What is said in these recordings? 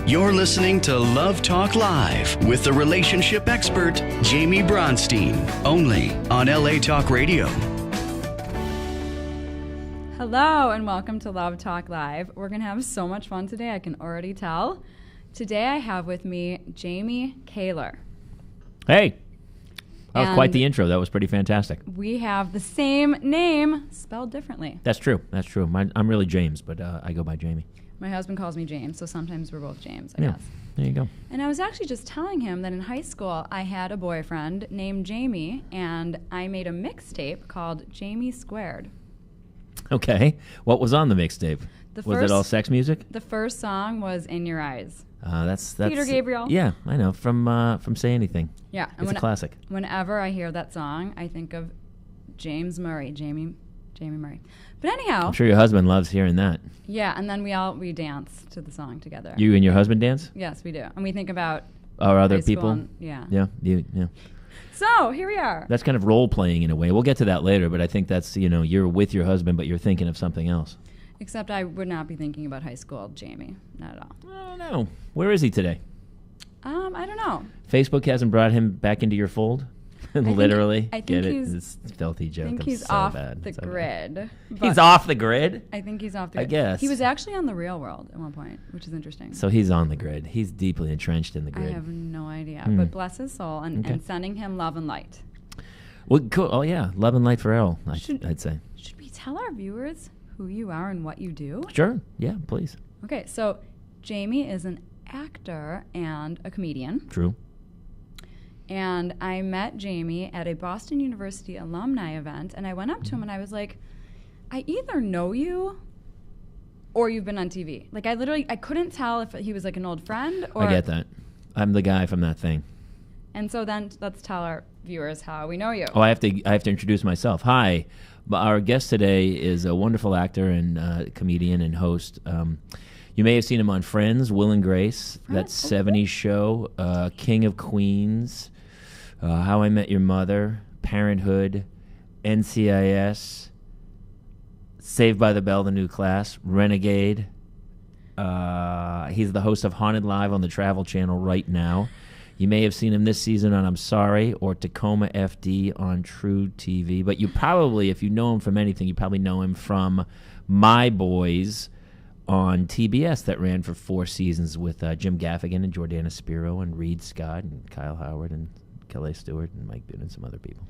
You're listening to Love Talk Live with the relationship expert, Jaime Bronstein, only on LA Talk Radio. Hello and welcome to Love Talk Live. We're going to have so much fun today, I can already tell. Today I have with me Jaime Kaler. Hey, that was quite the intro. That was pretty fantastic. We have the same name, spelled differently. That's true. That's true. I'm really James, but I go by Jaime. My husband calls me James, so sometimes we're both James, I guess. There you go. And I was actually just telling him that in high school I had a boyfriend named Jamie, and I made a mixtape called Jamie Squared. Okay. What was on the mixtape? Was it all sex music? The first song was In Your Eyes. That's Peter Gabriel. Yeah, I know. From Say Anything. Yeah. It's a classic. Whenever I hear that song, I think of James Murray, Jamie Murray. But anyhow. I'm sure your husband loves hearing that. Yeah, and then we dance to the song together. You and your husband dance? Yes, we do. And we think about our other people. Yeah. Yeah. So here we are. That's kind of role playing in a way. We'll get to that later, but I think that's, you're with your husband, but you're thinking of something else. Except I would not be thinking about high school Jamie. Not at all. I don't know. Where is he today? I don't know. Facebook hasn't brought him back into your fold? Literally. I think It's a filthy joke. I think he's so off bad. the grid. He's off the grid? I think he's off the grid. I guess. He was actually on The Real World at one point, which is interesting. So he's on the grid. He's deeply entrenched in the grid. I have no idea. But bless his soul and sending him love and light. Well, cool. Oh, yeah. Love and light for Elle, I'd say. Should we tell our viewers who you are and what you do? Sure. Yeah, please. Okay, so Jamie is an actor and a comedian. True. And I met Jamie at a Boston University alumni event, and I went up to him and I was like, I either know you or you've been on TV. Like, I couldn't tell if he was like an old friend or... I get that. I'm the guy from that thing. And so then let's tell our viewers how we know you. Oh, I have to introduce myself. Hi. Our guest today is a wonderful actor and comedian and host. You may have seen him on Friends, Will and Grace, that 70s show, King of Queens, How I Met Your Mother, Parenthood, NCIS, Saved by the Bell, The New Class, Renegade. He's the host of Haunted Live on the Travel Channel right now. You may have seen him this season on I'm Sorry or Tacoma FD on True TV. But you probably, if you know him from anything, you probably know him from My Boys on TBS that ran for 4 seasons with Jim Gaffigan and Jordana Spiro and Reed Scott and Kyle Howard and Kelly Stewart and Mike Boone and some other people.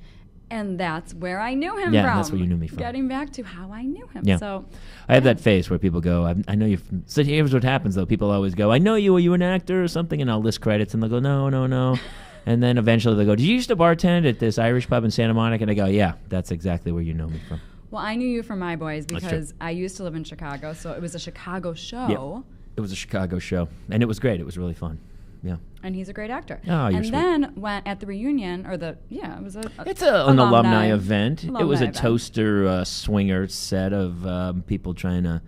And that's where I knew him from. Yeah, that's where you knew me from. Getting back to how I knew him. Yeah. So I have that face where people go, I know you. So here's what happens, though. People always go, I know you. Are you an actor or something? And I'll list credits, and they'll go, no. And then eventually they'll go, did you used to bartend at this Irish pub in Santa Monica? And I go, yeah, that's exactly where you know me from. Well, I knew you from My Boys because I used to live in Chicago, so it was a Chicago show. Yep. It was a Chicago show, and it was great. It was really fun. Yeah. And he's a great actor. Oh, you're and sweet. Then went at the reunion, or it was it's an alumni event. It was a event. toaster swinger set of people trying to,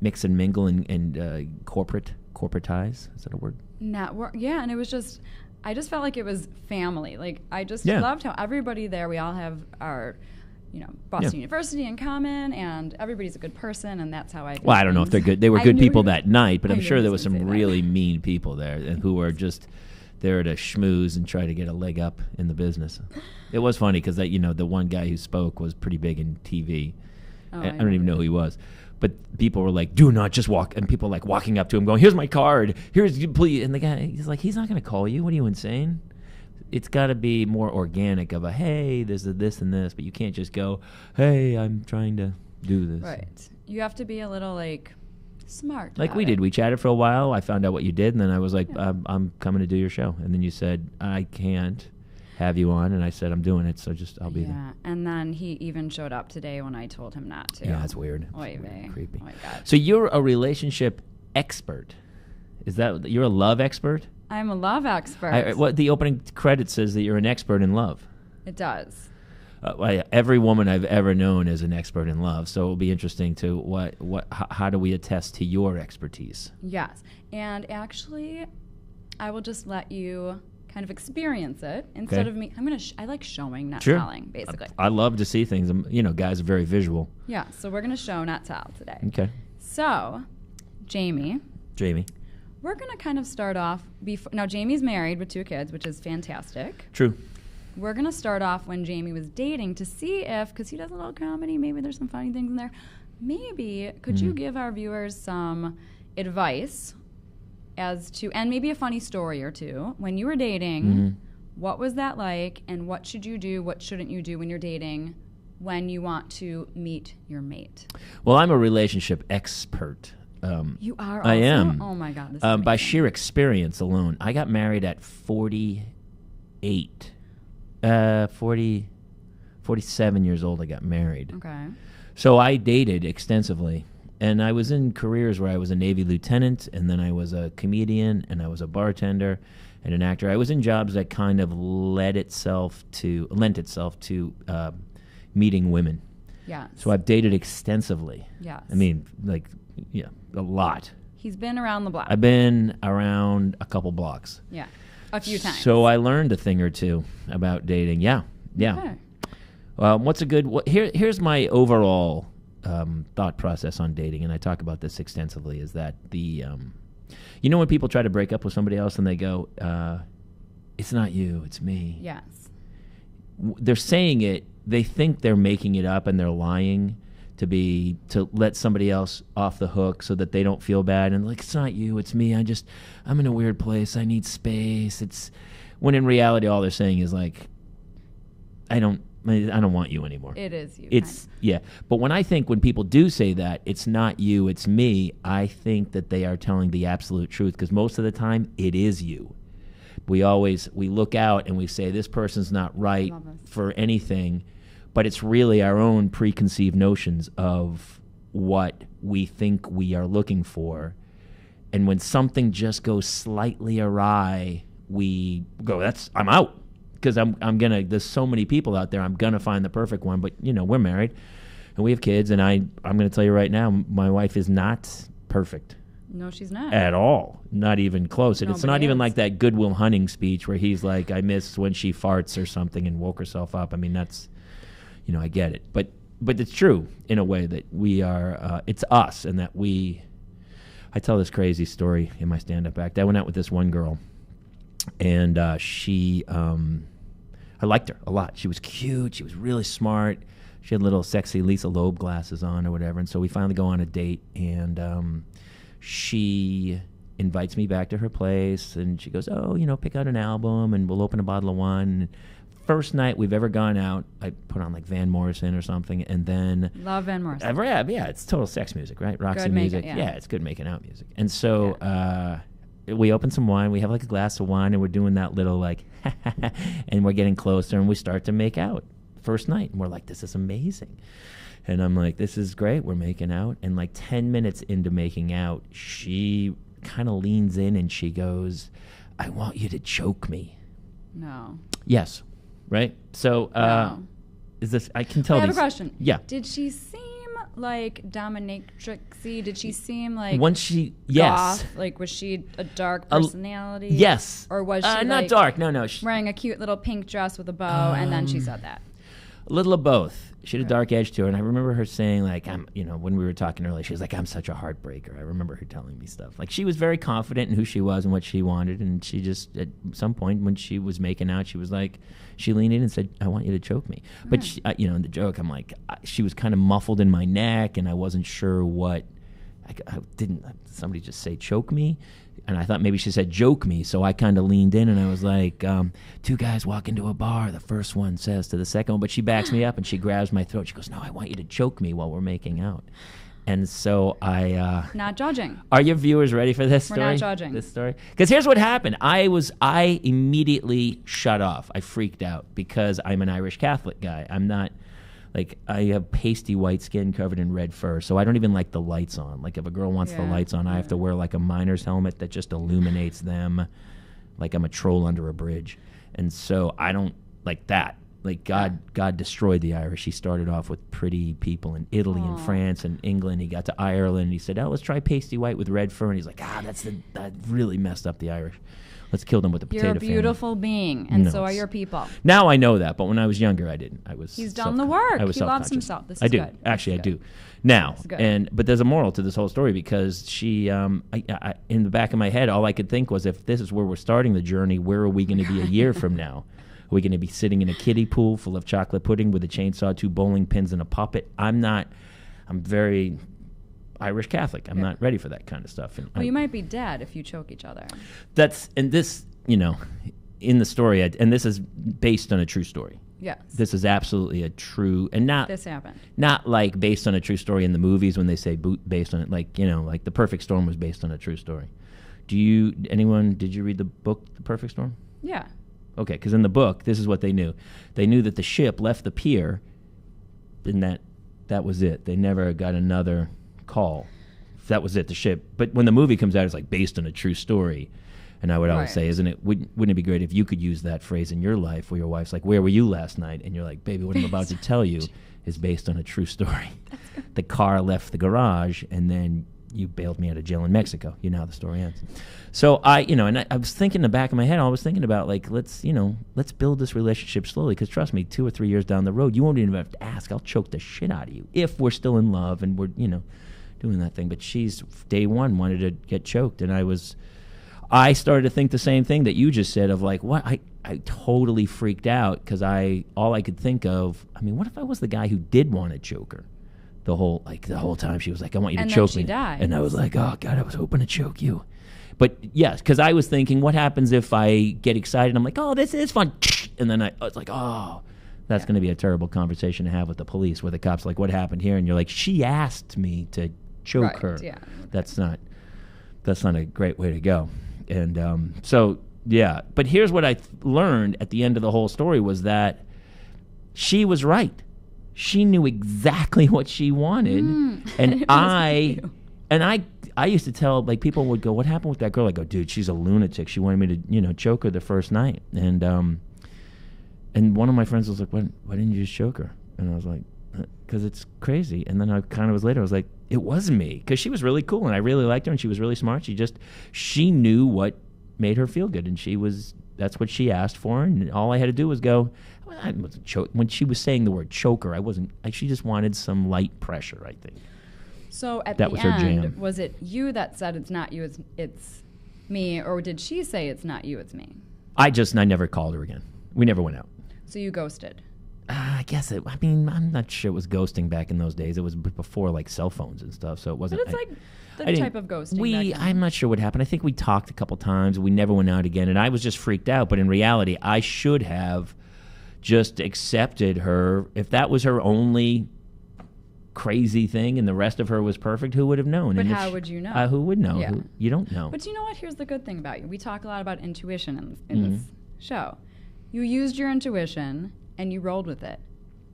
mix and mingle and corporatize. Is that a word? Network. Yeah, and it was just, I just felt like it was family. Like, I just Yeah. loved how everybody there, we all have our, Boston University in common, and everybody's a good person, and that's how I Well, I don't know if they're good. They were good people that night, but I'm sure there was was some really mean people there and who were just there to schmooze and try to get a leg up in the business. It was funny because the one guy who spoke was pretty big in TV. I don't even know who he was. But people were like, do not just walk. And people like walking up to him going, here's my card. Please. And the guy, he's like, he's not going to call you. What are you, insane? It's got to be more organic of a, hey, there's this and this. But you can't just go, hey, I'm trying to do this. Right. You have to be a little, smart. Like we did. We chatted for a while. I found out what you did. And then I was like, I'm coming to do your show. And then you said, I can't have you on. And I said, I'm doing it. So I'll be there. Yeah. And then he even showed up today when I told him not to. Yeah, that's weird. Oy vey. Creepy. Oh, my God. So you're a relationship expert. Is that, you're a love expert? I'm a love expert. What the opening credit says that you're an expert in love. It does. Every woman I've ever known is an expert in love, so it'll be interesting to how do we attest to your expertise? Yes, and actually, I will just let you kind of experience it instead of me. I like showing, not telling, basically. I love to see things. Guys are very visual. Yeah, so we're gonna show, not tell today. Okay. So, Jamie. Jamie. We're going to kind of start off now Jamie's married with 2 kids, which is fantastic. True. We're going to start off when Jamie was dating to see if, because he does a little comedy, maybe there's some funny things in there. Maybe could you give our viewers some advice as to, and maybe a funny story or two, when you were dating, what was that like, and what should you do, what shouldn't you do when you're dating when you want to meet your mate? Well, I'm a relationship expert. You are also? I am. Oh, my God. This is by amazing. sheer experience alone. I got married at 48. 47 years old I got married. Okay. So I dated extensively. And I was in careers where I was a Navy lieutenant, and then I was a comedian, and I was a bartender and an actor. I was in jobs that kind of lent itself to meeting women. Yes. So I've dated extensively. Yes. I mean, like, yeah, a lot. He's been around the block. I've been around a couple blocks. Yeah. A few times. So I learned a thing or two about dating. Yeah. Okay. Here's my overall thought process on dating, and I talk about this extensively, is that when people try to break up with somebody else and they go, it's not you, it's me. Yes. They're saying it, they think they're making it up and they're lying to let somebody else off the hook so that they don't feel bad, and like, it's not you, it's me, I'm in a weird place, I need space. When in reality all they're saying is like, I don't want you anymore. It is you. Yeah. But when people do say that, it's not you, it's me, I think that they are telling the absolute truth, because most of the time it is you. We look out and we say this person's not right for anything, but it's really our own preconceived notions of what we think we are looking for. And when something just goes slightly awry, we go, I'm out. Because there's so many people out there, I'm going to find the perfect one. But, we're married and we have kids, and I'm going to tell you right now, my wife is not perfect. No, she's not. At all. Not even close. And it's not even like that Good Will Hunting speech where he's like, I miss when she farts or something and woke herself up. I mean, that's, I get it. But it's true in a way that we are, it's us, and that I tell this crazy story in my stand-up act. I went out with this one girl, and I liked her a lot. She was cute. She was really smart. She had little sexy Lisa Loeb glasses on or whatever. And so we finally go on a date, and she invites me back to her place, and she goes, pick out an album and we'll open a bottle of wine. First night we've ever gone out, I put on like Van Morrison or something, and then... Love Van Morrison. Yeah, it's total sex music, right? Roxy music. Yeah, it's good making out music. And so we open some wine, we have like a glass of wine, and we're doing that little like, and we're getting closer, and we start to make out first night. And we're like, this is amazing. And I'm like, this is great, we're making out. And like 10 minutes into making out, she kind of leans in and she goes, I want you to choke me. No. Yes. Right? So, is this, I can tell I have a question. Yeah. Did she seem like dominatrixy? Did she seem like once she, yes. goth? Like, was she a dark personality? Yes. Or was she not dark, no. Wearing a cute little pink dress with a bow, and then she said that? A little of both. She had a dark edge to her, and I remember her saying, like, when we were talking earlier, she was like, I'm such a heartbreaker. I remember her telling me stuff. Like, she was very confident in who she was and what she wanted, and she just, at some point when she was making out, she was like, she leaned in and said, I want you to choke me. But, she, in the joke, I'm like, she was kind of muffled in my neck, and I wasn't sure what, didn't somebody just say choke me? And I thought maybe she said joke me, so I kind of leaned in, and I was like, 2 guys walk into a bar, the first one says to the second one, but she backs me up and she grabs my throat. She goes, no, I want you to choke me while we're making out. And so I... not judging. Are your viewers ready for this story? We're not judging. This story? Because here's what happened. I immediately shut off. I freaked out because I'm an Irish Catholic guy. I'm not... Like, I have pasty white skin covered in red fur, so I don't even like the lights on. Like, if a girl wants the lights on, I have to wear, like, a miner's helmet that just illuminates them like I'm a troll under a bridge. And so I don't like that. like God destroyed the Irish. He started off with pretty people in Italy and France and England. He got to Ireland. And he said, "Oh, let's try pasty white with red fur." And he's like, that really messed up the Irish. Let's kill them with the potato You're a beautiful being, and so are your people. Now I know that, but when I was younger, I didn't. He's done the work. I was He loves himself. This is I do. good. Actually, I do. Now, but there's a moral to this whole story because she, in the back of my head, all I could think was, if this is where we're starting the journey, where are we going to be a year from now? Are we going to be sitting in a kiddie pool full of chocolate pudding with a chainsaw, 2 bowling pins, and a puppet? I'm very Irish Catholic. I'm not ready for that kind of stuff. And you might be dead if you choke each other. And this, in the story, and this is based on a true story. Yes. This is absolutely a true, and this happened. Not like based on a true story in the movies when they say based on it, like, like The Perfect Storm was based on a true story. Did you read the book, The Perfect Storm? Yeah. Okay, because in the book, this is what they knew. They knew that the ship left the pier, and that was it. They never got another call. That was it, the ship. But when the movie comes out, it's like based on a true story. And I would always say, wouldn't it be great if you could use that phrase in your life where your wife's like, "Where were you last night?" And you're like, "Baby, what I'm about to tell you is based on a true story." The car left the garage, and then you bailed me out of jail in Mexico. You know how the story ends. So I was thinking in the back of my head, I was thinking about, like, let's build this relationship slowly, because trust me, 2 or 3 years down the road, you won't even have to ask. I'll choke the shit out of you if we're still in love and we're, doing that thing. But she's, day one, wanted to get choked, and I started to think the same thing that you just said of, like, what? I totally freaked out because all I could think of, what if I was the guy who did want to choke her? The whole time she was like, "I want you to choke me." Died. And I was like, "Oh God, I was hoping to choke you." But yes, because I was thinking, what happens if I get excited? I'm like, "Oh, this is fun." And then I was like, "Oh, that's going to be a terrible conversation to have with the police, where the cop's like, "What happened here?" And you're like, "She asked me to choke her." Yeah. That's not a great way to go. And but here's what I learned at the end of the whole story was that she was right. She knew exactly what she wanted, and I used to tell, like, people would go, "What happened with that girl?" I go, "Dude, she's a lunatic. She wanted me to choke her the first night." And one of my friends was like, "Why didn't you just choke her?" And I was like, "Because it's crazy." And then I was like, it was me, because she was really cool and I really liked her and she was really smart. She knew what made her feel good, and that's what she asked for, and all I had to do was go. I wasn't choke. When she was saying the word choker, I wasn't. She just wanted some light pressure, I think. So at that the was her end, jam. Was it you that said it's not you, it's me, or did she say it's not you, it's me? I never called her again. We never went out. So you ghosted. I guess I'm not sure it was ghosting back in those days. It was before, like, cell phones and stuff, so it wasn't. But it's the type of ghosting. I'm not sure what happened. I think we talked a couple times. We never went out again, and I was just freaked out. But in reality, I should have just accepted her. If that was her only crazy thing and the rest of her was perfect, who would have known? But how would you know? Who would know? Yeah. You don't know. But you know what? Here's the good thing about you. We talk a lot about intuition in this show. You used your intuition and you rolled with it.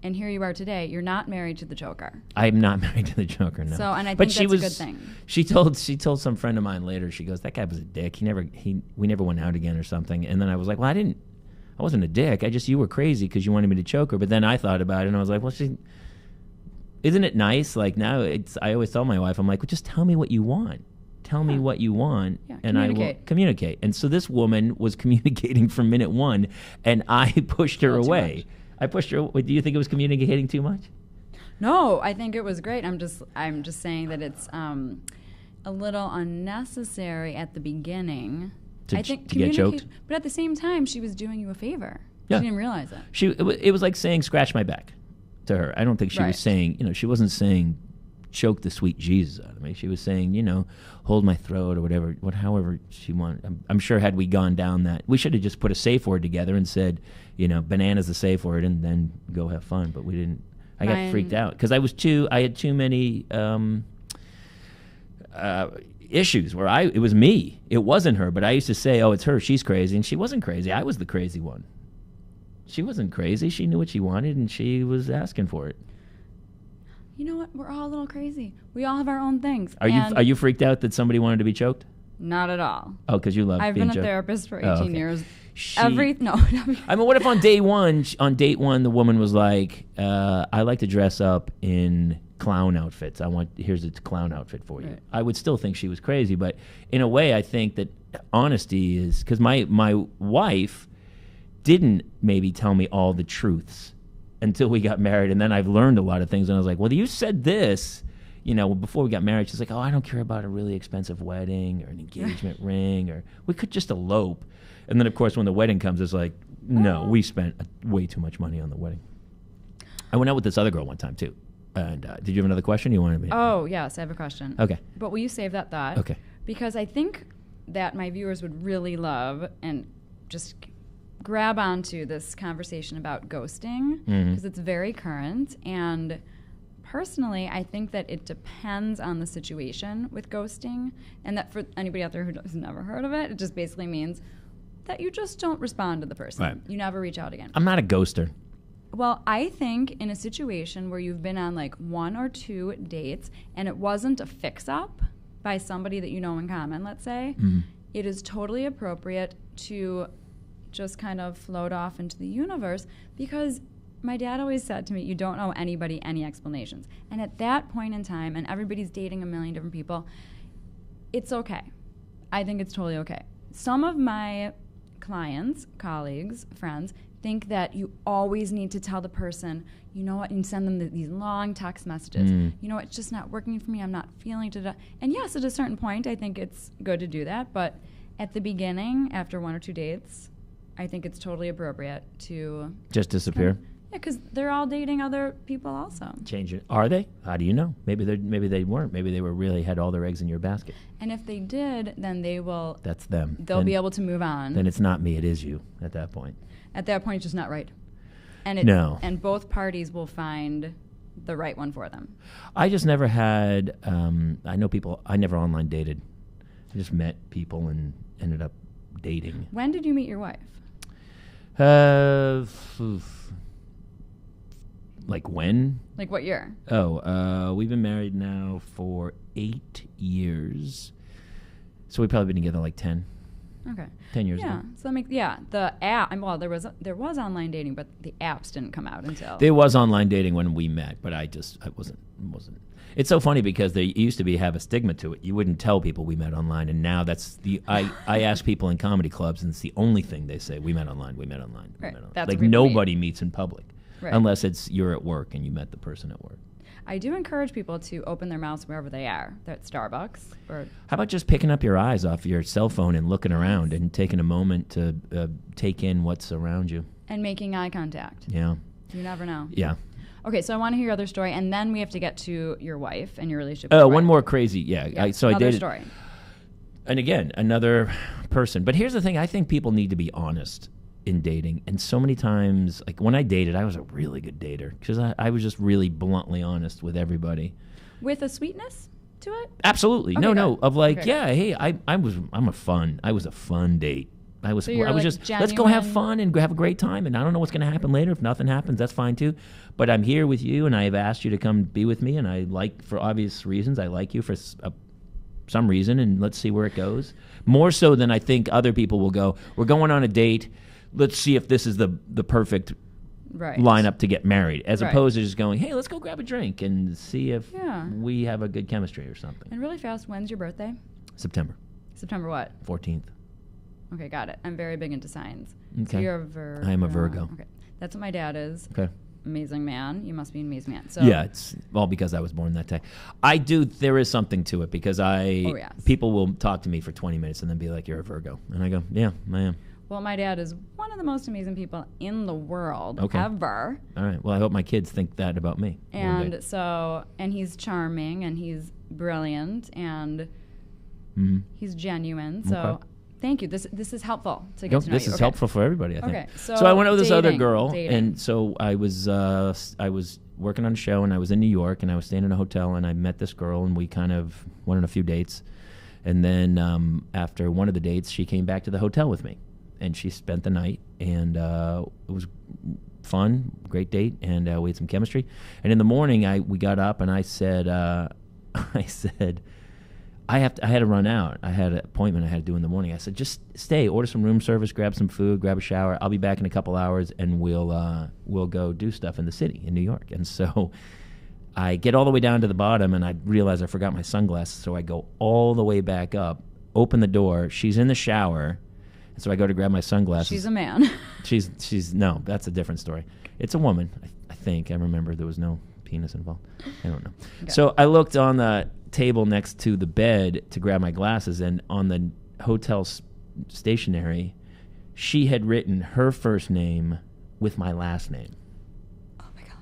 And here you are today. You're not married to the choker. I'm not married to the choker, no. So, and I think that's a good thing. She told some friend of mine later, she goes, "That guy was a dick. We never went out again," or something. And then I was like, "Well, I wasn't a dick. You were crazy because you wanted me to choke her." But then I thought about it and I was like, "Well, isn't it nice? Like, now I always tell my wife, I'm like, well, just tell me what you want. Tell me what you want, and I will communicate." And so this woman was communicating from minute one, and I pushed her away. I pushed her. Do you think it was communicating too much? No, I think it was great. I'm just saying that it's a little unnecessary at the beginning. I think to get choked. But at the same time, she was doing you a favor. Yeah. She didn't realize it. It was like saying "scratch my back" to her. I don't think she was saying. She wasn't saying "choke the sweet Jesus out of me." She was saying, "hold my throat" or whatever. However she wanted. I'm sure had we gone down that, we should have just put a safe word together and said, "Banana's the safe word," and then go have fun. But we didn't. I got freaked out because I had too many issues where it was me. It wasn't her. But I used to say, "Oh, it's her. She's crazy," and she wasn't crazy. I was the crazy one. She wasn't crazy. She knew what she wanted, and she was asking for it. You know what? We're all a little crazy. We all have our own things. Are you freaked out that somebody wanted to be choked? Not at all. Oh, because you love being choked? I've been a therapist for 18 years. I no. mean, what if on date one, the woman was like, I like to dress up in clown outfits. Here's a clown outfit for you. Right. I would still think she was crazy, but in a way, I think that honesty is, because my wife didn't maybe tell me all the truths until we got married, and then I've learned a lot of things, and I was like, well, you said this. Before we got married, she's like, oh, I don't care about a really expensive wedding or an engagement ring, or we could just elope. And then, of course, when the wedding comes, it's like, no, we spent way too much money on the wedding. I went out with this other girl one time, too. And did you have another question you wanted me to? Oh, yes, I have a question. Okay. But will you save that thought? Okay. Because I think that my viewers would really love and just grab onto this conversation about ghosting, because it's very current. And personally, I think that it depends on the situation with ghosting, and that for anybody out there who has never heard of it, it just basically means that you just don't respond to the person. Right. You never reach out again. I'm not a ghoster. Well, I think in a situation where you've been on like 1 or 2 dates and it wasn't a fix-up by somebody that you know in common, let's say, it is totally appropriate to just kind of float off into the universe, because my dad always said to me, you don't owe anybody any explanations. And at that point in time, and everybody's dating a million different people, it's okay. I think it's totally okay. Some of my clients, colleagues, friends, think that you always need to tell the person, you know what, and send them these long text messages. You know, it's just not working for me. I'm not feeling it. And yes, at a certain point, I think it's good to do that. But at the beginning, after 1 or 2 dates, I think it's totally appropriate to just disappear. Yeah, because they're all dating other people also. Change it. Are they? How do you know? Maybe they weren't. Maybe they were really had all their eggs in your basket. And if they did, then they will. That's them. They'll be able to move on. Then it's not me. It is you. At that point. At that point, it's just not right. And No. And both parties will find the right one for them. I just never had. I know people. I never online dated. I just met people and ended up dating. When did you meet your wife? Like when? Like what year? Oh, we've been married now for 8 years. So we've probably been together like 10. Okay. 10 years Yeah. ago. So the app. Well, there was online dating, but the apps didn't come out until. There was online dating when we met, but I wasn't. It's so funny because there used to have a stigma to it. You wouldn't tell people we met online, and now that's I ask people in comedy clubs, and it's the only thing they say: we met online. We met online. We Right. met online. That's like what people nobody meets in public, Right. unless you're at work and you met the person at work. I do encourage people to open their mouths wherever they are. They're at Starbucks or. How about just picking up your eyes off your cell phone and looking around and taking a moment to take in what's around you? And making eye contact. Yeah. You never know. Yeah. Okay, so I want to hear your other story, and then we have to get to your wife and your relationship with your One wife. more crazy. Yeah. Yeah, I another dated. story. And again, another person. But here's the thing. I think people need to be honest in dating. And so many times, like when I dated, I was a really good dater because I was just really bluntly honest with everybody. With a sweetness to it? Absolutely. Okay, No. good. Of like, Okay, yeah, hey, I was a fun date. I was like just, let's go have genuine- fun and have a great time. And I don't know what's going to happen later. If nothing happens, that's fine too. But I'm here with you, and I have asked you to come be with me. And I like, for obvious reasons, I like you for some reason. And let's see where it goes. More so than I think other people will go, we're going on a date. Let's see if this is the perfect Right. lineup to get married, as Right. opposed to just going, hey, let's go grab a drink and see if Yeah. we have a good chemistry or something. And really fast, when's your birthday? September September what? 14th. Okay, got it. I'm very big into signs. So Okay. you're a Virgo. I am a Virgo. Okay. That's what my dad is. Okay. Amazing man. You must be an amazing man. So Yeah, it's all because I was born that day. There is something to it because yes. people will talk to me for 20 minutes and then be like, you're a Virgo. And I go, yeah, I am. Well, my dad is one of the most amazing people in the world Okay. ever. All right. Well, I hope my kids think that about me. one day. And he's charming and he's brilliant and Mhm. he's genuine. So Okay. thank you. This is helpful to get Nope, to know this you. is Okay. helpful for everybody, I think. Okay, so I went out with this other dating, girl, dating. and so I was working on a show, and I was in New York, and I was staying in a hotel, and I met this girl, and we kind of went on a few dates, and then after one of the dates, she came back to the hotel with me, and she spent the night, and it was fun, great date, and we had some chemistry, and in the morning, we got up, and I said, I had to run out. I had an appointment I had to do in the morning. I said, just stay, order some room service, grab some food, grab a shower. I'll be back in a couple hours, and we'll go do stuff in the city in New York. And so I get all the way down to the bottom, and I realize I forgot my sunglasses. So I go all the way back up, open the door. She's in the shower, and so I go to grab my sunglasses. She's a man. She's no, that's a different story. It's a woman, I think. I remember there was no penis involved. I don't know. Okay. So I looked on the table next to the bed to grab my glasses, and on the hotel stationery, she had written her first name with my last name. Oh my God.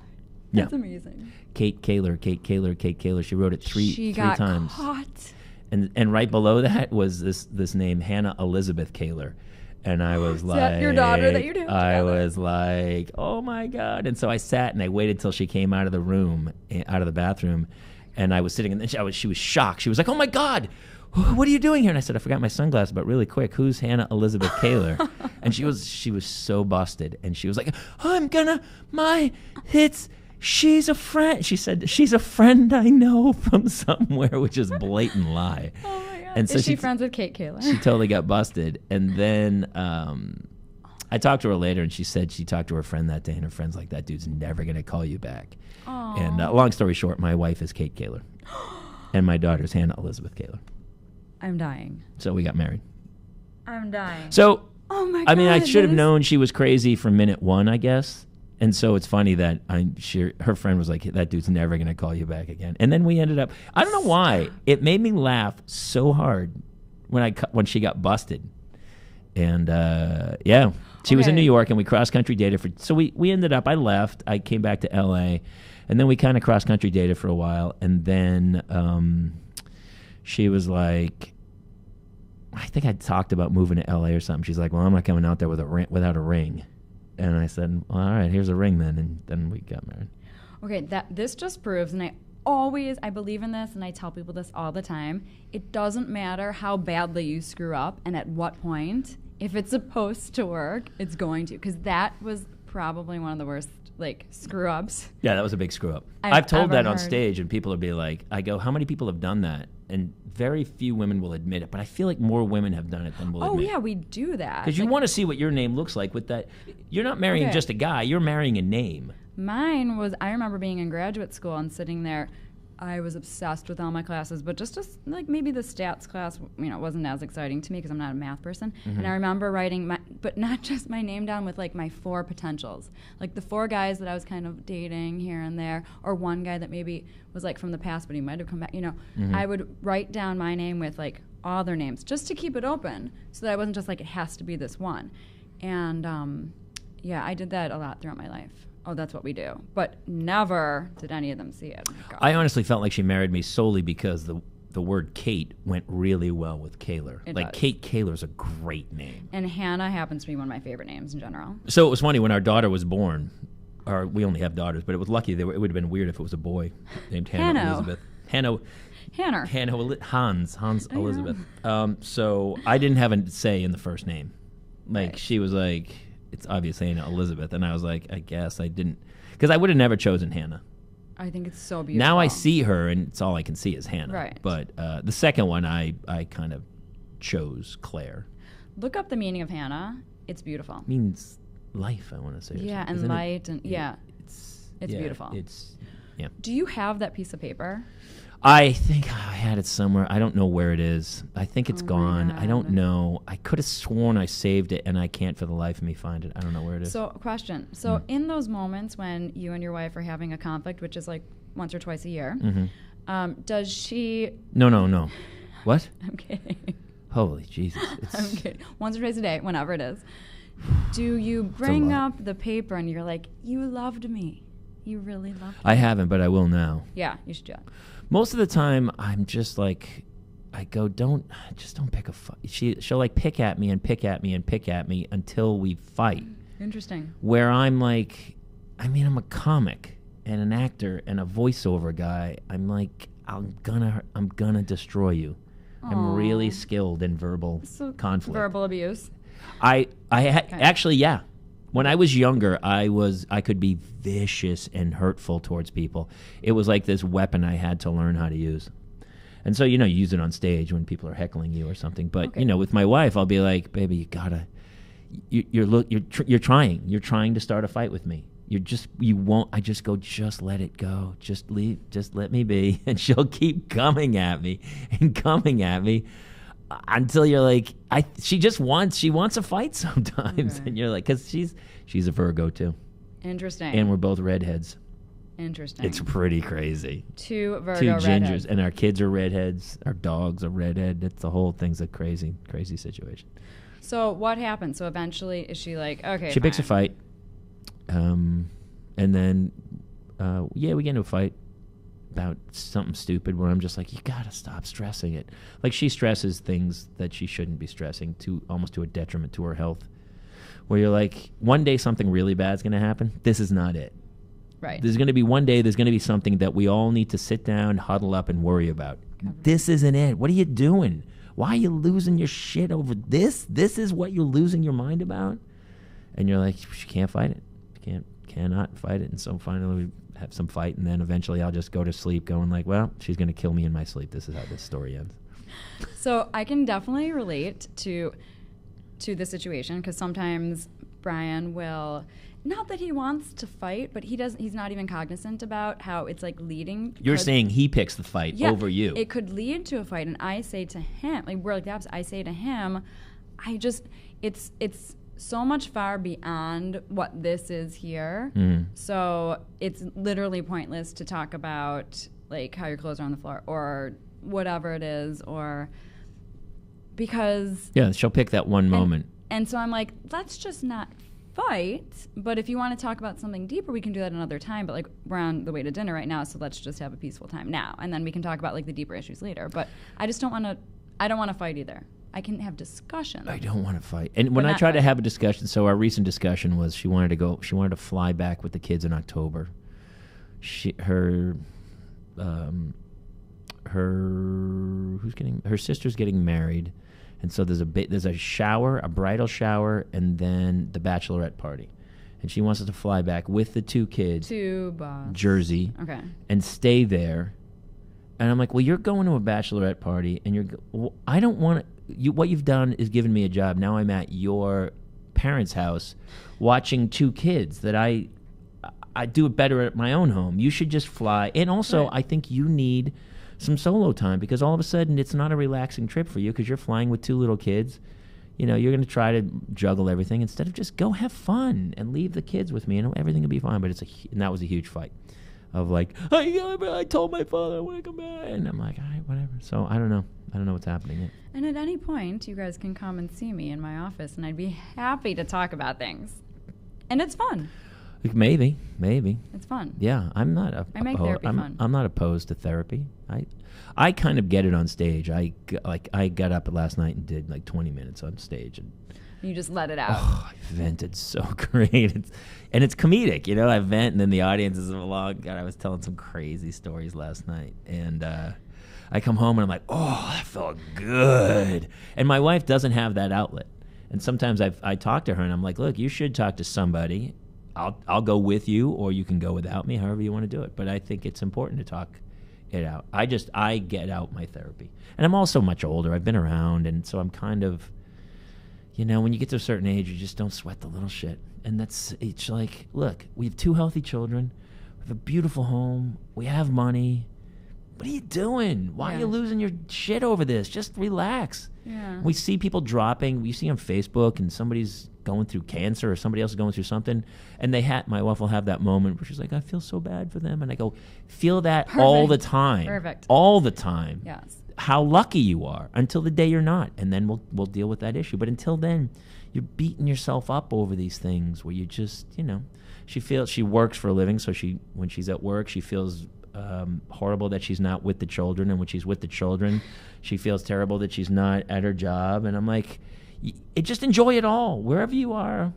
That's amazing. Kate Kaler, Kate Kaler, Kate Kaler. She wrote it three times. Caught. And right below that was this name, Hannah Elizabeth Kaler. And I was like, that your daughter that you're doing I together? was like, oh my God. And so I sat and I waited till she came out of the room, out of the bathroom. And I was sitting, and then she was shocked. She was like, oh my God, what are you doing here? And I said, I forgot my sunglasses, but really quick, who's Hannah Elizabeth Kaler? And she was so busted. And she was like, she's a friend. She said, she's a friend I know from somewhere, which is blatant lie. Oh my God. And so is she friends with Kate Kaler? She totally got busted. And then I talked to her later, and she said she talked to her friend that day, and her friend's like, that dude's never going to call you back. Aww. And long story short, my wife is Kate Kaler, and my daughter's Hannah Elizabeth Kaler. I'm dying. So we got married. I'm dying. So, oh my God, I mean, I should have known she was crazy from minute one, I guess. And so it's funny that her friend was like, that dude's never going to call you back again. And then we ended up, I don't know why, it made me laugh so hard when she got busted. And she was in New York, and we cross-country dated so we ended up, I left, I came back to LA, and then we kind of cross-country dated for a while. And then she was like, I think I talked about moving to LA or something. She's like, well, I'm not coming out there without a ring. And I said, well, all right, here's a ring then. And then we got married. Okay, this just proves, and I believe in this, and I tell people this all the time, it doesn't matter how badly you screw up and at what point. If it's supposed to work, it's going to. Because that was probably one of the worst, screw-ups. Yeah, that was a big screw-up. I've told that on heard. stage, and people will be like, I go, how many people have done that? And very few women will admit it, but I feel like more women have done it than will admit it. Oh, yeah, we do that. Because you want to see what your name looks like with that. You're not marrying just a guy. You're marrying a name. Mine was, I remember being in graduate school and sitting there. I was obsessed with all my classes, but just maybe the stats class, wasn't as exciting to me because I'm not a math person. Mm-hmm. And I remember writing but not just my name down with my 4 potentials, the 4 guys that I was kind of dating here and there, or one guy that maybe was from the past, but he might have come back. Mm-hmm. I would write down my name with all their names just to keep it open, so that I wasn't just it has to be this one. And I did that a lot throughout my life. Oh, that's what we do. But never did any of them see it. Oh, I honestly felt like she married me solely because the word Kate went really well with Kaler. Kate Kaler's a great name. And Hannah happens to be one of my favorite names in general. So it was funny when our daughter was born. We only have daughters, but it was lucky. It would have been weird if it was a boy named Hannah Elizabeth. Hans Elizabeth. So I didn't have a say in the first name. She was like, it's obviously Hannah Elizabeth, and I was like, I guess I didn't, because I would have never chosen Hannah. I think it's so beautiful. Now I see her, and it's all I can see is Hannah. Right. But the second one, I kind of chose Claire. Look up the meaning of Hannah. It's beautiful. It means life, I want to say. Yeah, and light, and it's beautiful. Do you have that piece of paper? I think I had it somewhere. I don't know where it is. I think it's gone. I don't know. I could have sworn I saved it, and I can't for the life of me find it. I don't know where it is. So, question. So, in those moments when you and your wife are having a conflict, which is once or twice a year, does she... No. What? I'm kidding. Holy Jesus. I'm kidding. Once or twice a day, whenever it is. Do you bring up the paper and you're like, you loved me? You really loved me? I haven't, but I will now. Yeah, you should do it. Most of the time, I'm just I go, don't pick a fight. She'll pick at me and pick at me and pick at me until we fight. Interesting. Where I'm I'm a comic and an actor and a voiceover guy. I'm gonna destroy you. Aww. I'm really skilled in verbal conflict. Verbal abuse. Actually, yeah. When I was younger, I could be vicious and hurtful towards people. It was like this weapon I had to learn how to use. And so, you use it on stage when people are heckling you or something. But, with my wife, I'll be like, baby, you gotta, you're trying. You're trying to start a fight with me. You won't. I just go, just let it go. Just leave. Just let me be. And she'll keep coming at me until you're like, she wants a fight sometimes. Okay. And you're like, because she's a Virgo too. Interesting. And we're both redheads. Interesting. It's pretty crazy. Two Virgo Two gingers. redheads. And our kids are redheads. Our dog's a redhead. The whole thing's a crazy, crazy situation. So what happened? So eventually, is she like, okay, She picks a fight. And then, we get into a fight about something stupid where I'm just like, you gotta stop stressing it. Like, she stresses things that she shouldn't be stressing, almost to a detriment to her health. Where you're like, one day something really bad's gonna happen. This is not it. Right. There's gonna be one day. There's gonna be something that we all need to sit down, huddle up, and worry about. This isn't it. What are you doing? Why are you losing your shit over this? This is what you're losing your mind about? And you're like, she can't fight it. Cannot fight it. And so finally we have some fight, and then eventually I'll just go to sleep going like, well, she's going to kill me in my sleep. This is how this story ends. So I can definitely relate to the situation, because sometimes Brian will, not that he wants to fight, but he's not even cognizant about how it's like leading. You're saying he picks the fight over you. It could lead to a fight, and I say to him, like, we're like the opposite. I say to him, it's so much far beyond what this is here. So it's literally pointless to talk about like how your clothes are on the floor or whatever it is, or because she'll pick that one moment. And so I'm like, let's just not fight. But if you want to talk about something deeper, we can do that another time. But like, we're on the way to dinner right now, so let's just have a peaceful time now, and then we can talk about like the deeper issues later. But I just don't want to fight either. I can have discussions. I don't want to fight. And when I try to have a discussion, so our recent discussion was she wanted to fly back with the kids in October. Her sister's getting married, and so there's a bridal shower, and then the bachelorette party. And she wants us to fly back with the two kids to Boston, Jersey, and stay there. And I'm like, well, you're going to a bachelorette party, and I don't want to. What you've done is given me a job. Now I'm at your parents' house watching two kids that I do it better at my own home. You should just fly. And also, I think you need some solo time, because all of a sudden it's not a relaxing trip for you because you're flying with two little kids. You're going to try to juggle everything instead of just go have fun and leave the kids with me, and everything will be fine. But and that was a huge fight of like, I told my father I want to come back. And I'm like, all right, whatever. So I don't know what's happening yet. And at any point, you guys can come and see me in my office, and I'd be happy to talk about things. And it's fun. Maybe. It's fun. Yeah, I make therapy fun. I'm not opposed to therapy. I kind of get it on stage. I got up last night and did like 20 minutes on stage, and you just let it out. Oh, I vented so great. It's comedic, I vent, and then the audience is along. God, I was telling some crazy stories last night, and I come home and I'm like, oh, that felt good. And my wife doesn't have that outlet, and sometimes I talk to her and I'm like, look, you should talk to somebody. I'll go with you, or you can go without me, however you want to do it. But I think it's important to talk it out. I get out my therapy, and I'm also much older. I've been around, and so I'm kind of. When you get to a certain age, you just don't sweat the little shit. And it's like, look, we have two healthy children. We have a beautiful home. We have money. What are you doing? Why are you losing your shit over this? Just relax. Yeah. We see people dropping. We see on Facebook, and somebody's going through cancer, or somebody else is going through something. And my wife will have that moment where she's like, I feel so bad for them. And I go, feel that all the time. Perfect. All the time. Yes. How lucky you are until the day you're not, and then we'll deal with that issue. But until then, you're beating yourself up over these things where you just, she works for a living, so when she's at work, she feels horrible that she's not with the children, and when she's with the children, she feels terrible that she's not at her job. And I'm like, just enjoy it all wherever you are.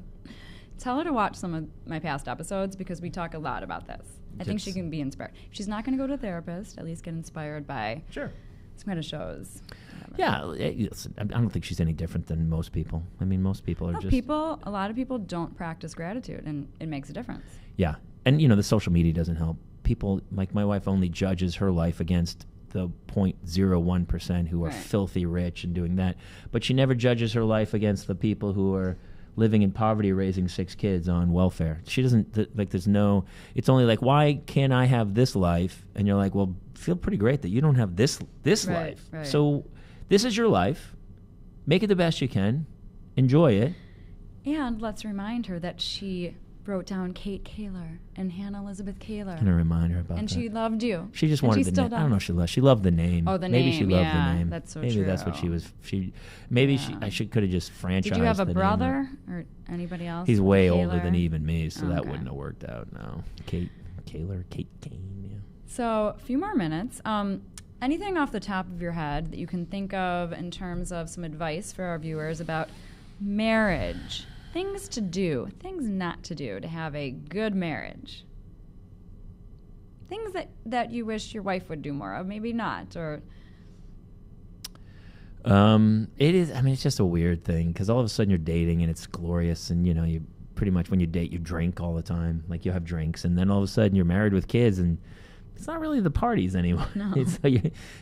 Tell her to watch some of my past episodes, because we talk a lot about this. I think she can be inspired. If she's not going to go to a therapist, at least get inspired by some kind of shows. Yeah, listen, I don't think she's any different than most people. I mean, most people are a lot of people don't practice gratitude, and it makes a difference. Yeah, and the social media doesn't help. People, like my wife, only judges her life against the 0.01% who are filthy rich and doing that. But she never judges her life against the people who are living in poverty, raising 6 kids on welfare. She doesn't, there's no, it's only like, why can't I have this life? And you're like, well, feel pretty great that you don't have this life. Right. So this is your life. Make it the best you can. Enjoy it. And let's remind her that she wrote down Kate Kaler and Hannah Elizabeth Kaler. I'm going to remind her about that. And she loved you. She just wanted the name. I don't know if she loved the name. Oh, the maybe name. She loved the name. That's so maybe true. That's what she was. I could have just franchised. Did you have a the brother name or anybody else? He's way Kaler? older than even me, so that Okay. wouldn't have worked out. No. Kate Kaler, Kate Kane, yeah. So a few more minutes. Anything off the top of your head that you can think of in terms of some advice for our viewers about marriage? Things to do, things not to do to have a good marriage. Things that you wish your wife would do more of, maybe not, or... It is, it's just a weird thing, because all of a sudden you're dating and it's glorious, and, you pretty much, when you date, you drink all the time. Like, you have drinks, and then all of a sudden you're married with kids, and it's not really the parties anymore. No.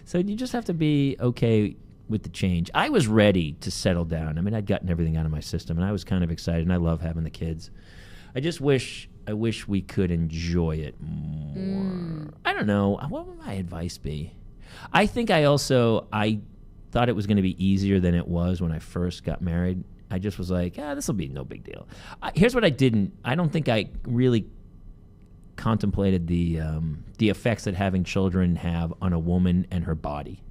So you just have to be okay with the change. I was ready to settle down. I'd gotten everything out of my system, and I was kind of excited, and I love having the kids. I wish we could enjoy it more. I don't know. What would my advice be? I think I thought it was going to be easier than it was when I first got married. I just was like, this will be no big deal. Here's what I don't think I really contemplated the effects that having children have on a woman and her body.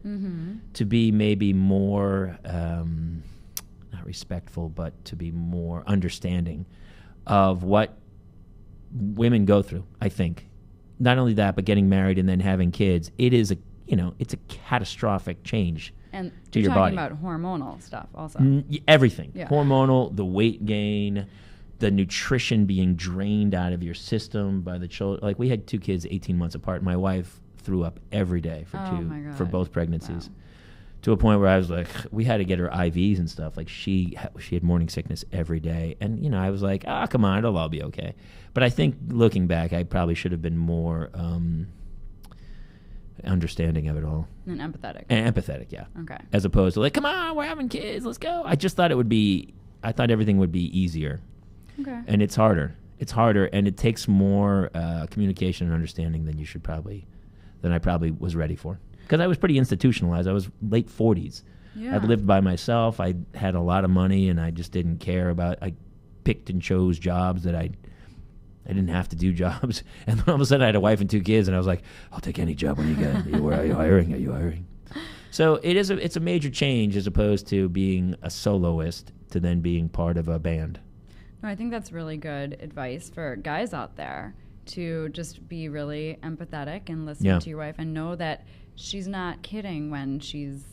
Mm-hmm. To be maybe more, not respectful, but to be more understanding of what women go through, I think. Not only that, but getting married and then having kids. It is it's a catastrophic change and to you're your body. talking about hormonal stuff also. Everything. Yeah. Hormonal, the weight gain, the nutrition being drained out of your system by the children. Like, we had 2 kids 18 months apart. My wife threw up every day for both pregnancies. Wow. To a point where I was like, we had to get her IVs and stuff. Like, she had morning sickness every day. And, I was like, come on, it'll all be okay. But I think, looking back, I probably should have been more understanding of it all. And empathetic. And empathetic, yeah. Okay. As opposed to, like, come on, we're having kids, let's go. I just thought I thought everything would be easier. Okay. And it's harder. And it takes more communication and understanding than I probably was ready for. Because I was pretty institutionalized. I was late 40s. Yeah. I'd lived by myself. I had a lot of money, and I just didn't care about. I picked and chose jobs that I didn't have to do jobs. And then all of a sudden, I had a wife and 2 kids, and I was like, I'll take any job when you get. Are you hiring? Are you hiring? So it's a major change as opposed to being a soloist to then being part of a band. No, I think that's really good advice for guys out there, to just be really empathetic and listen to your wife and know that she's not kidding when she's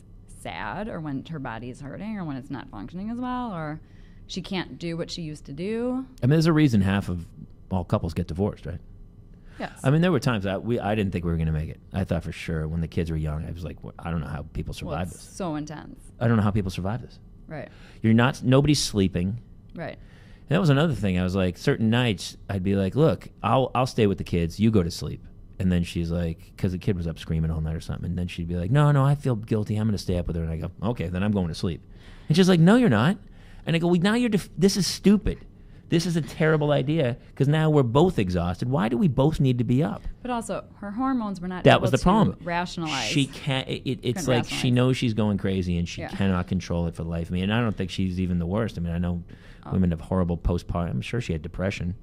sad or when her body's hurting or when it's not functioning as well or she can't do what she used to do. There's a reason half of all couples get divorced, right? Yes. There were times I didn't think we were going to make it. I thought for sure when the kids were young, I was like, I don't know how people survive this. So intense. I don't know how people survive this. Right. Nobody's sleeping. Right. And that was another thing. I was like, certain nights I'd be like, look, I'll stay with the kids. You go to sleep. And then she's like, because the kid was up screaming all night or something. And then she'd be like, no, I feel guilty. I'm going to stay up with her. And I go, okay, then I'm going to sleep. And she's like, no, you're not. And I go, well, now this is stupid. This is a terrible idea because now we're both exhausted. Why do we both need to be up? But also, her hormones were not that able was the to problem. rationalize. She can't. It's like rationalize. She knows she's going crazy and she cannot control it for the life of me. And I don't think she's even the worst. I know women have horrible postpartum. I'm sure she had depression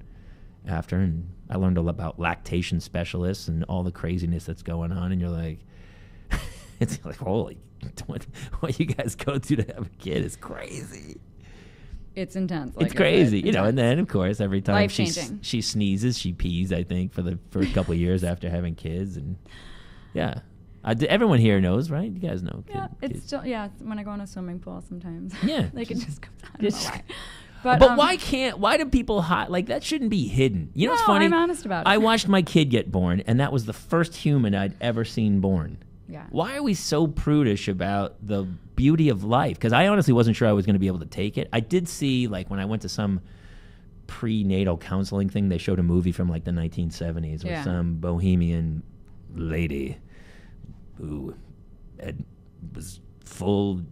after, and I learned all about lactation specialists and all the craziness that's going on. And you're like, it's like, holy, what you guys go through to have a kid is crazy. It's intense. It's crazy, and then of course every time Life-changing. she sneezes, she pees. I think for the first couple of years after having kids, and everyone here knows, right? You guys know. Yeah, it's still when I go in a swimming pool sometimes. Yeah, like it just comes out. I don't know why. But why do people hide? Like, that shouldn't be hidden. You know what's funny? I'm honest about it. I watched my kid get born, and that was the first human I'd ever seen born. Yeah. Why are we so prudish about the beauty of life? Because I honestly wasn't sure I was going to be able to take it. I did see, like, when I went to some prenatal counseling thing, they showed a movie from, like, the 1970s with some bohemian lady who was full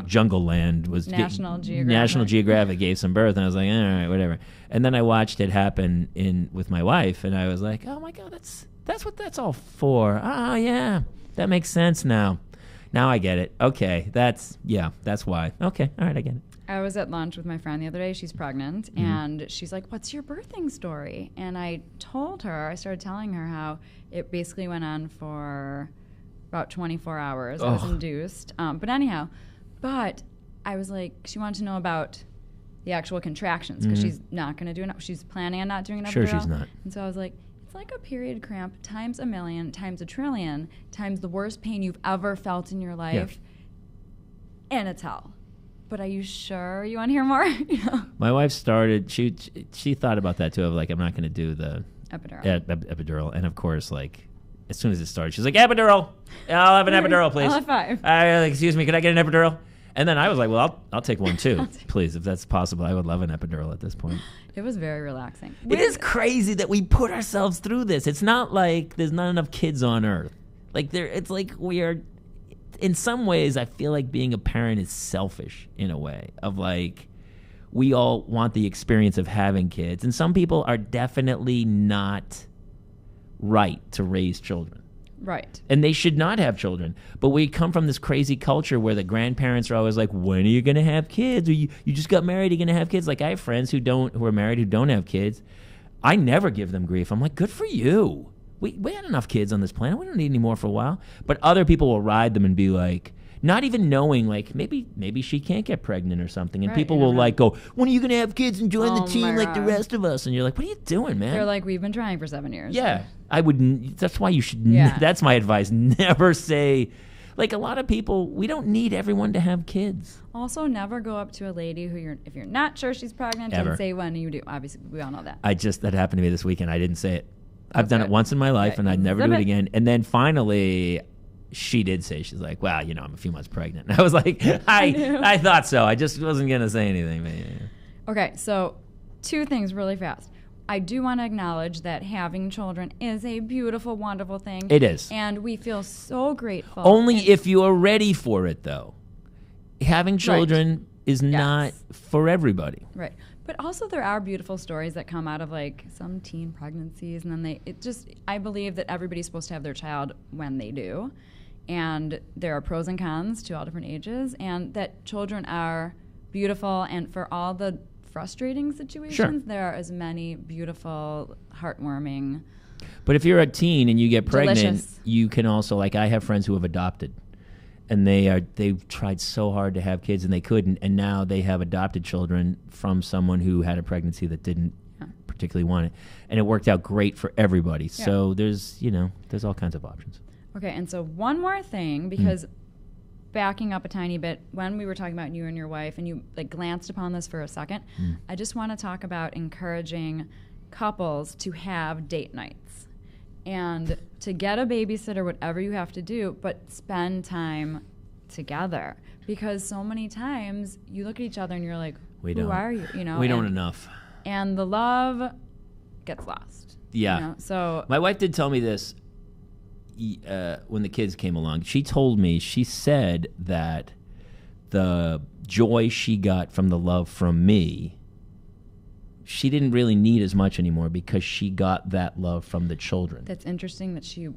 Jungle Land, was National Geographic gave some birth, and I was like, all right, whatever. And then I watched it happen with my wife, and I was like, oh my God, that's what that's all for. Oh yeah, that makes sense now. Now I get it. Okay, that's why. Okay, all right, I get it. I was at lunch with my friend the other day. She's pregnant, and she's like, what's your birthing story? And I started telling her how it basically went on for about 24 hours. I was induced. But anyhow, I was like, she wanted to know about the actual contractions, because she's not going to do she's planning on not doing an epidural. Sure, she's not. And so I was like, it's like a period cramp times a million, times a trillion, times the worst pain you've ever felt in your life. Yeah. And it's hell. But are you sure you want to hear more? My wife started, she thought about that too, of like, I'm not going to do the epidural. And of course, like, as soon as it started, she's like, epidural. I'll have an epidural, please. I'll have 5. Excuse me, can I get an epidural? And then I was like, well, I'll take one too, please, if that's possible. I would love an epidural at this point. It was very relaxing. It is crazy that we put ourselves through this. It's not like there's not enough kids on Earth. Like it's like we are. In some ways, I feel like being a parent is selfish in a way of like, we all want the experience of having kids. And some people are definitely not right to raise children. Right. And they should not have children. But we come from this crazy culture where the grandparents are always like, when are you going to have kids? Or you just got married, you're going to have kids? Like, I have friends who are married who don't have kids. I never give them grief. I'm like, good for you. We had enough kids on this planet. We don't need any more for a while. But other people will ride them and be like, not even knowing, like, maybe she can't get pregnant or something. And people will like go, when are you going to have kids and join the team like the rest of us? And you're like, what are you doing, man? They're like, we've been trying for 7 years. Yeah. I wouldn't. That's why you should. That's my advice. Never say, like, a lot of people, we don't need everyone to have kids. Also, never go up to a lady if you're not sure she's pregnant and say when you do. Obviously, we all know that. That happened to me this weekend. I didn't say it. I've done it once in my life, and I'd never do it again. And then finally, she did say, she's like, well, I'm a few months pregnant. And I was like, I thought so. I just wasn't going to say anything. But, yeah. Okay, so 2 things really fast. I do want to acknowledge that having children is a beautiful, wonderful thing. It is. And we feel so grateful. Only if you are ready for it, though. Having children is not for everybody. Right. But also there are beautiful stories that come out of like some teen pregnancies, and then I believe that everybody's supposed to have their child when they do. And there are pros and cons to all different ages, and that children are beautiful, and for all the frustrating situations, there are as many beautiful, heartwarming. But if you're a teen and you get pregnant, delicious. You can also, like, I have friends who have adopted. And they've tried so hard to have kids and they couldn't, and now they have adopted children from someone who had a pregnancy that didn't particularly want it, and it worked out great for everybody. Yeah. So there's all kinds of options. Okay, and so one more thing, because backing up a tiny bit, when we were talking about you and your wife, and you like glanced upon this for a second, I just want to talk about encouraging couples to have date nights. And to get a babysitter, whatever you have to do, but spend time together. Because so many times you look at each other and you're like, who are you? We don't enough. And the love gets lost. Yeah. So my wife did tell me this when the kids came along. She said that the joy she got from the love from me, she didn't really need as much anymore because she got that love from the children. That's interesting that she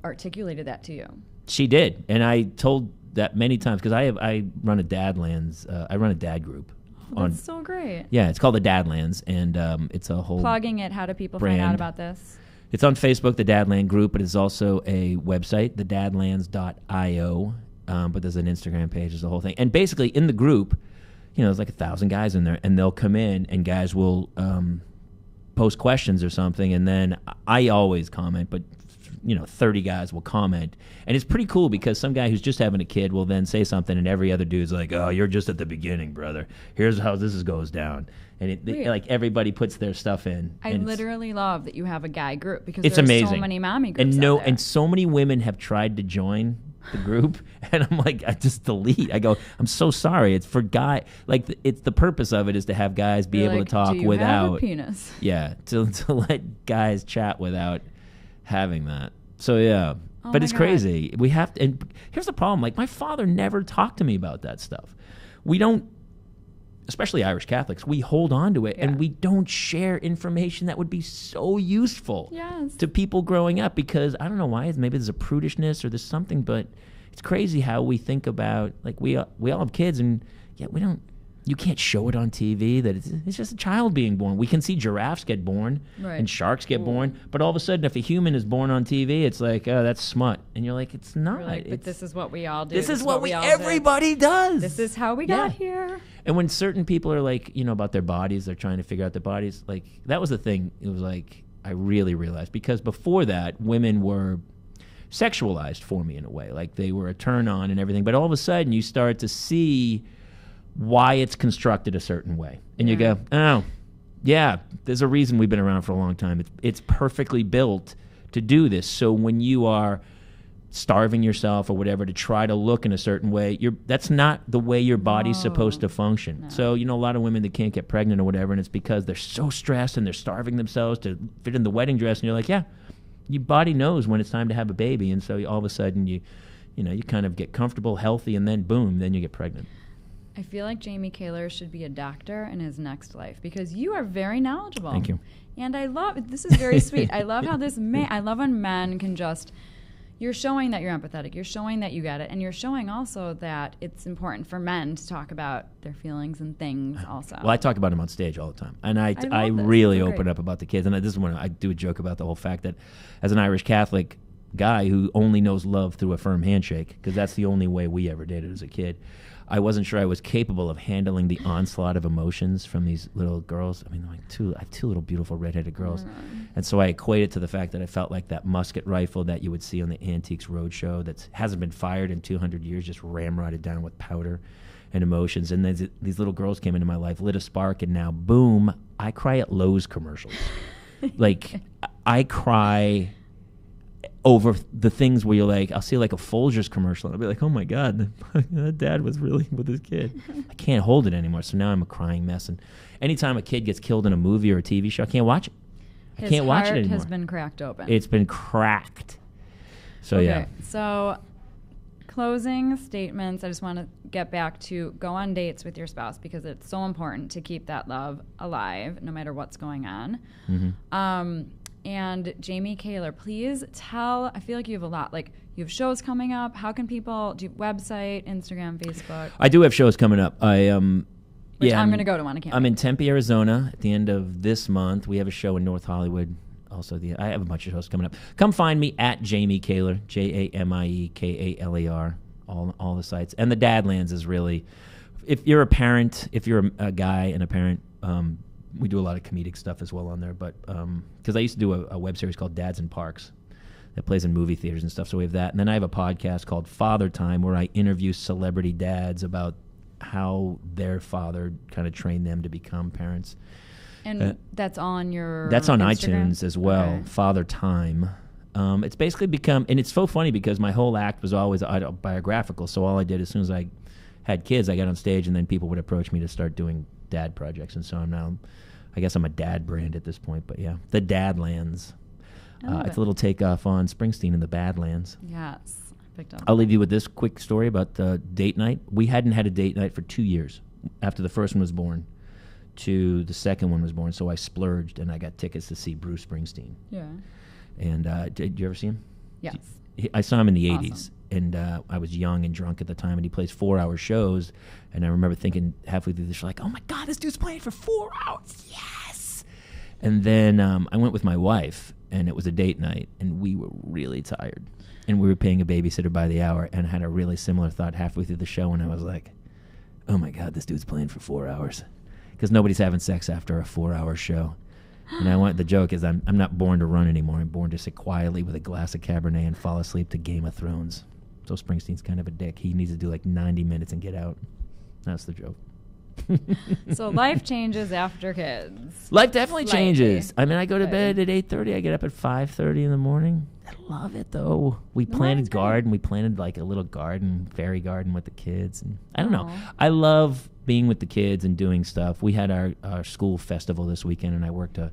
articulated that to you. She did, and I told that many times because I run a Dadlands. I run a dad group. That's so great. Yeah, it's called the Dadlands, and it's a whole plugging it. How do people brand. Find out about this? It's on Facebook, the Dadland group, but it's also a website, thedadlands.io. But there's an Instagram page, there's the whole thing, and basically in the group, there's like 1,000 guys in there, and they'll come in, and guys will post questions or something, and then I always comment, but 30 guys will comment, and it's pretty cool because some guy who's just having a kid will then say something, and every other dude's like, "Oh, you're just at the beginning, brother. Here's how this goes down," and like everybody puts their stuff in. I literally love that you have a guy group because it's there's amazing. So many mommy groups. And so many women have tried to join the group, and I'm like, I just delete. I go, I'm so sorry. It's for guy. Like it's the purpose of it is to have guys be able to talk do you without have a penis. Yeah, to let guys chat without having that. So yeah, Oh but my it's God. crazy. We have to, and here's the problem. Like, my father never talked to me about that stuff. We don't, especially Irish Catholics, we hold on to it, and we don't share information that would be so useful to people growing up, because I don't know why. Maybe there's a prudishness or there's something, but it's crazy how we think about, like, we all have kids, and yet we don't. You can't show it on TV that it's just a child being born. We can see giraffes get born and sharks get born, but all of a sudden, if a human is born on TV, it's like, oh, that's smut, and you're like, it's not. Like, but this is what we all do. This is what everybody does. This is how we got here. And when certain people are like, about their bodies, they're trying to figure out their bodies. Like, that was the thing. It was like, I really realized, because before that, women were sexualized for me in a way. Like, they were a turn on and everything. But all of a sudden, you start to see why it's constructed a certain way. And you go, oh, yeah, there's a reason we've been around for a long time. It's perfectly built to do this. So when you are starving yourself or whatever to try to look in a certain way, that's not the way your body's supposed to function. No. So, a lot of women that can't get pregnant or whatever, and it's because they're so stressed and they're starving themselves to fit in the wedding dress, and you're like, yeah, your body knows when it's time to have a baby, and so all of a sudden you kind of get comfortable, healthy, and then boom, then you get pregnant. I feel like Jaime Kaler should be a doctor in his next life, because you are very knowledgeable. Thank you. And I love, this is very sweet. I love how I love when men can just, you're showing that you're empathetic, you're showing that you get it, and you're showing also that it's important for men to talk about their feelings and things also. Well, I talk about them on stage all the time. And I really open up about the kids. And this is when I do a joke about the whole fact that as an Irish Catholic guy who only knows love through a firm handshake, because that's the only way we ever did it as a kid, I wasn't sure I was capable of handling the onslaught of emotions from these little girls. I mean, I have two little beautiful redheaded girls. And so I equate it to the fact that I felt like that musket rifle that you would see on the Antiques Roadshow that hasn't been fired in 200 years, just ramrodded down with powder and emotions. And then these little girls came into my life, lit a spark, and now, boom, I cry at Lowe's commercials. Like, I cry over the things where you're like, I'll see like a Folgers commercial, and I'll be like, oh my God, that dad was really with his kid. I can't hold it anymore, so now I'm a crying mess. And anytime a kid gets killed in a movie or a TV show, I can't watch it. I can't watch it anymore. His heart has been cracked open. It's been cracked. So okay, yeah. So closing statements, I just want to get back to go on dates with your spouse, because it's so important to keep that love alive no matter what's going on. Mm-hmm. And Jaime Kaler, please tell, I feel like you have a lot, like you have shows coming up. How can people, do you website, Instagram, Facebook? I do have shows coming up. I'm going to go to one. I can't I'm in Tempe, Arizona at the end of this month. We have a show in North Hollywood. Also, I have a bunch of shows coming up. Come find me at Jaime Kaler, JaimieKaler, all the sites. And the Dadlands is really, if you're a parent, if you're a guy and a parent, we do a lot of comedic stuff as well on there, but because I used to do a web series called Dads in Parks that plays in movie theaters and stuff, so we have that. And then I have a podcast called Father Time, where I interview celebrity dads about how their father kind of trained them to become parents. And that's on your That's on Instagram? iTunes as well, okay. Father Time. It's basically become, and it's so funny because my whole act was always autobiographical, so all I did as soon as I had kids, I got on stage, and then people would approach me to start doing dad projects, and so now I guess I'm a dad brand at this point, but yeah, the Dadlands. It's a little takeoff on Springsteen and the Badlands. Yes, I picked up. I'll leave you with this quick story about the date night. We hadn't had a date night for 2 years after the first one was born to the second one was born, so I splurged and I got tickets to see Bruce Springsteen. Yeah. And did you ever see him? Yes. I saw him in the Awesome. 80s. And I was young and drunk at the time, and he plays 4-hour shows. And I remember thinking halfway through the show, like, oh my God, this dude's playing for 4 hours. Yes. And then I went with my wife, and it was a date night, and we were really tired. And we were paying a babysitter by the hour, and I had a really similar thought halfway through the show, and I was like, oh my God, this dude's playing for 4 hours. Because nobody's having sex after a 4-hour show. And the joke is I'm not born to run anymore. I'm born to sit quietly with a glass of Cabernet and fall asleep to Game of Thrones. So Springsteen's kind of a dick. He needs to do like 90 minutes and get out. That's the joke. So life changes after kids. Life definitely Slightly. changes. I mean, I go to bed at 8:30. I get up at 5:30 in the morning. I love it, though. We planted garden. We planted like a little garden, fairy garden with the kids. And I don't know. I love being with the kids and doing stuff. We had our school festival this weekend, and I worked a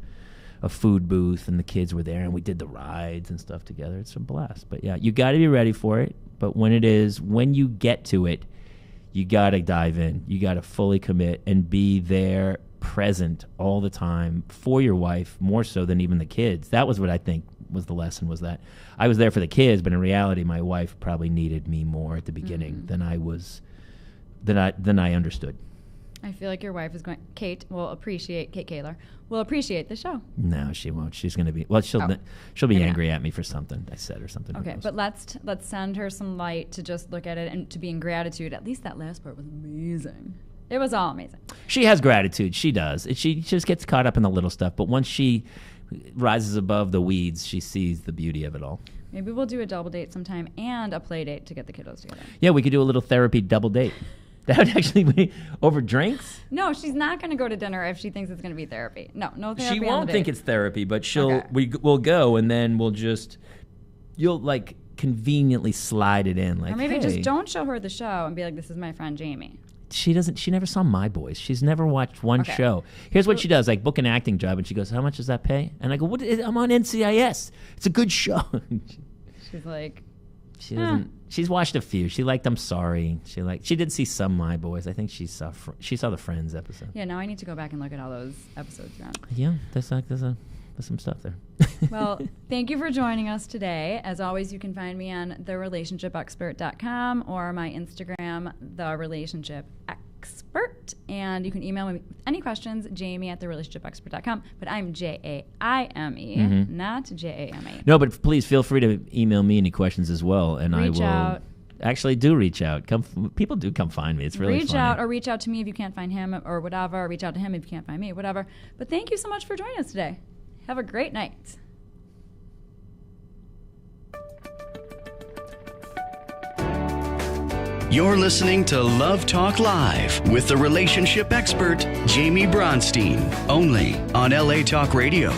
a food booth, and the kids were there, and we did the rides and stuff together. It's a blast. But yeah, you got to be ready for it. But when you get to it, you got to dive in. You got to fully commit and be there, present all the time for your wife, more so than even the kids. That was what I think was the lesson, was that I was there for the kids, but in reality, my wife probably needed me more at the beginning than I understood. I feel like your wife is going. Kate Kaler will appreciate the show. No, she won't. She's going to be. Well, she'll be angry at me for something I said or something. Okay, but let's send her some light to just look at it and to be in gratitude. At least that last part was amazing. It was all amazing. She has gratitude. She does. She just gets caught up in the little stuff. But once she rises above the weeds, she sees the beauty of it all. Maybe we'll do a double date sometime and a play date to get the kiddos together. Yeah, we could do a little therapy double date. That would actually be over drinks? No, she's not going to go to dinner if she thinks it's going to be therapy. No therapy. She won't think it's therapy, but we'll go, and then you'll like conveniently slide it in. Like, or maybe hey. just don't show her the show and be like, this is my friend Jamie. She never saw My Boys. She's never watched one show. Here's what she does, like book an acting job, and she goes, how much does that pay? And I go, I'm on NCIS. It's a good show. She's like, she doesn't. She's watched a few. She liked I'm Sorry. She did see some My Boys. I think she saw the Friends episode. Yeah, now I need to go back and look at all those episodes around. Yeah, there's some stuff there. Well, thank you for joining us today. As always, you can find me on therelationshipexpert.com or my Instagram, therelationshipexpert. And you can email me with any questions, jamie@therelationshipexpert.com. But I'm Jaime, not Jame. No, but please feel free to email me any questions as well, and I will out. Actually do reach out. People do come find me. It's really funny. Reach out to me if you can't find him or whatever. Or reach out to him if you can't find me, whatever. But thank you so much for joining us today. Have a great night. You're listening to Love Talk Live with the relationship expert, Jaime Bronstein, only on LA Talk Radio.